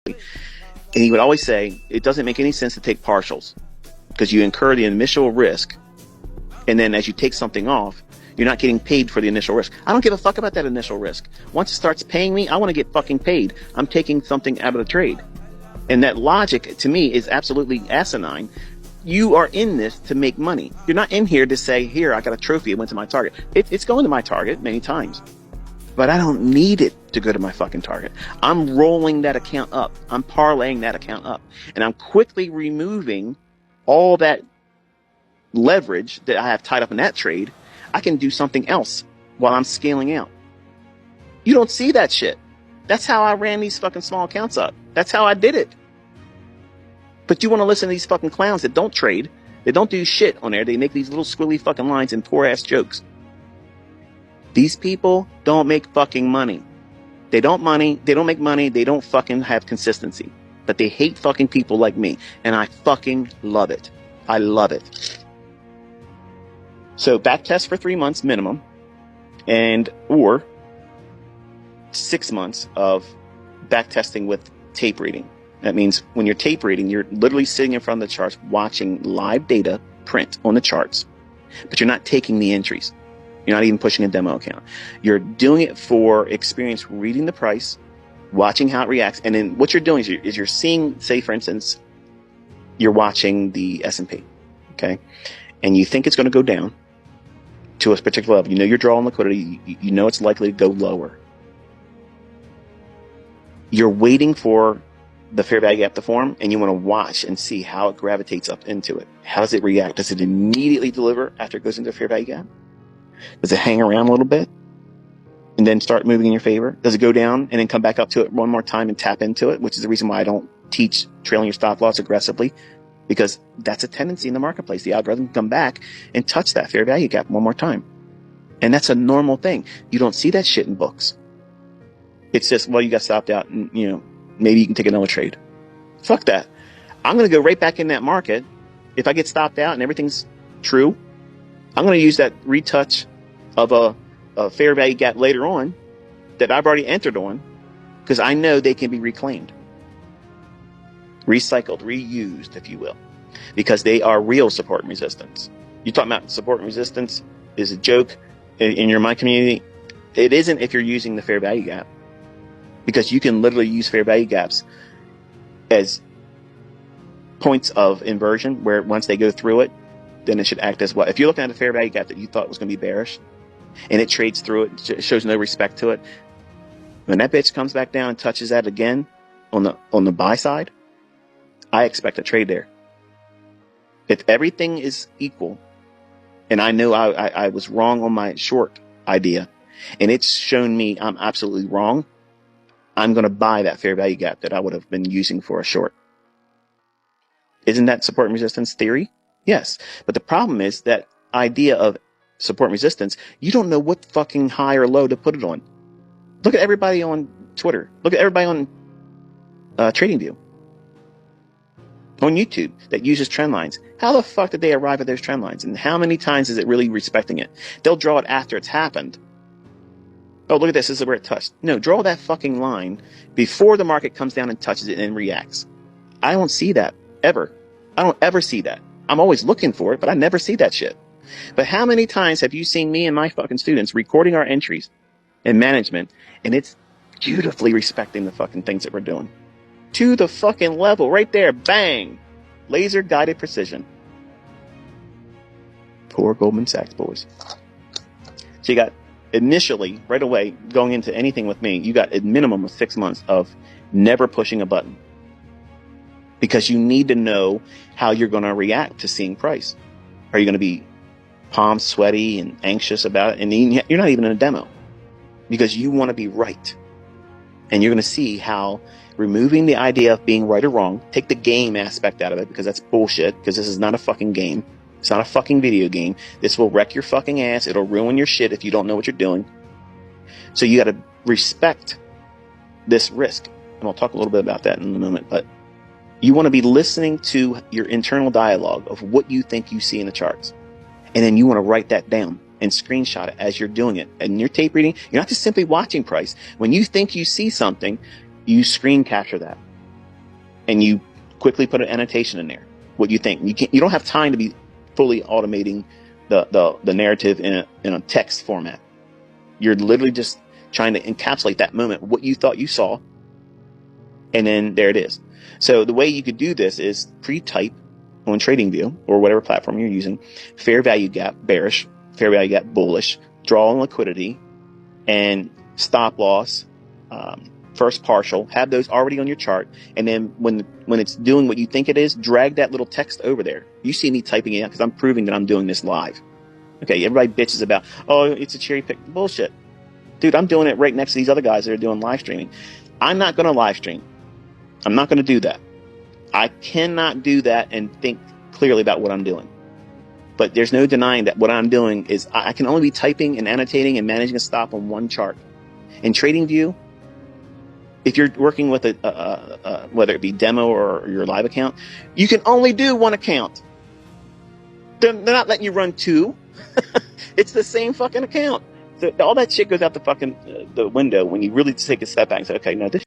And he would always say, it doesn't make any sense to take partials because you incur the initial risk. And then as you take something off, you're not getting paid for the initial risk. I don't give a fuck about that initial risk. Once it starts paying me, I want to get fucking paid. I'm taking something out of the trade. And that logic to me is absolutely asinine. You are in this to make money. You're not in here to say, here, I got a trophy. It went to my target. It's going to my target many times. But I don't need it to go to my fucking target. I'm rolling that account up. I'm parlaying that account up. And I'm quickly removing all that leverage that I have tied up in that trade. I can do something else while I'm scaling out. You don't see that shit. That's how I ran these fucking small accounts up. That's how I did it. But you want to listen to these fucking clowns that don't trade. They don't do shit on there. They make these little squiggly fucking lines and poor ass jokes. These people don't make fucking money. They don't make money. They don't fucking have consistency. But they hate fucking people like me. And I fucking love it. I love it. So back test for 3 months minimum. Or 6 months of back testing with tape reading. That means when you're tape reading, you're literally sitting in front of the charts, watching live data print on the charts, but you're not taking the entries. You're not even pushing a demo account. You're doing it for experience, reading the price, watching how it reacts. And then what you're doing is you're seeing, say, for instance, you're watching the S&P, okay? And you think it's going to go down to a particular level. You know you're drawing liquidity. You know it's likely to go lower. You're waiting for the fair value gap to form, and you want to watch and see how it gravitates up into it. How does it react? Does it immediately deliver after it goes into a fair value gap? Does it hang around a little bit and then start moving in your favor? Does it go down and then come back up to it one more time and tap into it, which is the reason why I don't teach trailing your stop loss aggressively, because that's a tendency in the marketplace. The algorithm can come back and touch that fair value gap one more time. And that's a normal thing. You don't see that shit in books. It's just, well, you got stopped out and, maybe you can take another trade. Fuck that. I'm going to go right back in that market. If I get stopped out and everything's true, I'm going to use that retouch of a fair value gap later on that I've already entered on, because I know they can be reclaimed, recycled, reused, if you will, because they are real support and resistance. You talking about support and resistance is a joke in your mind community. It isn't if you're using the fair value gap. Because you can literally use fair value gaps as points of inversion, where once they go through it, then it should act as well. If you're looking at a fair value gap that you thought was going to be bearish, and it trades through it, shows no respect to it, when that bitch comes back down and touches that again on the buy side, I expect a trade there. If everything is equal, and I know I was wrong on my short idea, and it's shown me I'm absolutely wrong, I'm going to buy that fair value gap that I would have been using for a short. Isn't that support and resistance theory? Yes. But the problem is that idea of support and resistance, you don't know what fucking high or low to put it on. Look at everybody on Twitter. Look at everybody on TradingView. On YouTube that uses trend lines. How the fuck did they arrive at those trend lines? And how many times is it really respecting it? They'll draw it after it's happened. Oh, look at this. This is where it touched. No, draw that fucking line before the market comes down and touches it and reacts. I don't see that ever. I don't ever see that. I'm always looking for it, but I never see that shit. But how many times have you seen me and my fucking students recording our entries in management, and it's beautifully respecting the fucking things that we're doing to the fucking level right there. Bang. Laser guided precision. Poor Goldman Sachs boys. So you got initially, right away, going into anything with me, you got a minimum of 6 months of never pushing a button, because you need to know how you're going to react to seeing price. Are you going to be palms sweaty and anxious about it? And you're not even in a demo, because you want to be right. And you're going to see how removing the idea of being right or wrong, take the game aspect out of it, because that's bullshit, because this is not a fucking game. It's not a fucking video game. This will wreck your fucking ass. It'll ruin your shit if you don't know what you're doing. So you got to respect this risk. And I'll talk a little bit about that in a moment. But you want to be listening to your internal dialogue of what you think you see in the charts. And then you want to write that down and screenshot it as you're doing it. And you're tape reading. You're not just simply watching price. When you think you see something, you screen capture that. and you quickly put an annotation in there, what you think. You don't have time to be fully automating the narrative in a text format. You're literally just trying to encapsulate that moment, what you thought you saw, and then there it is. So the way you could do this is pre-type on TradingView or whatever platform you're using, fair value gap bearish, fair value gap bullish, draw on liquidity, and stop loss, first partial, have those already on your chart. And then when it's doing what you think it is, drag that little text over there. You see me typing it out because I'm proving that I'm doing this live. Okay, everybody bitches about, oh, it's a cherry pick. Bullshit. Dude, I'm doing it right next to these other guys that are doing live streaming. I'm not going to live stream. I'm not going to do that. I cannot do that and think clearly about what I'm doing. But there's no denying that what I'm doing is I can only be typing and annotating and managing a stop on one chart. In TradingView, if you're working with whether it be demo or your live account, you can only do one account. They're not letting you run two. It's the same fucking account. So all that shit goes out the fucking the window when you really take a step back and say, okay, no, this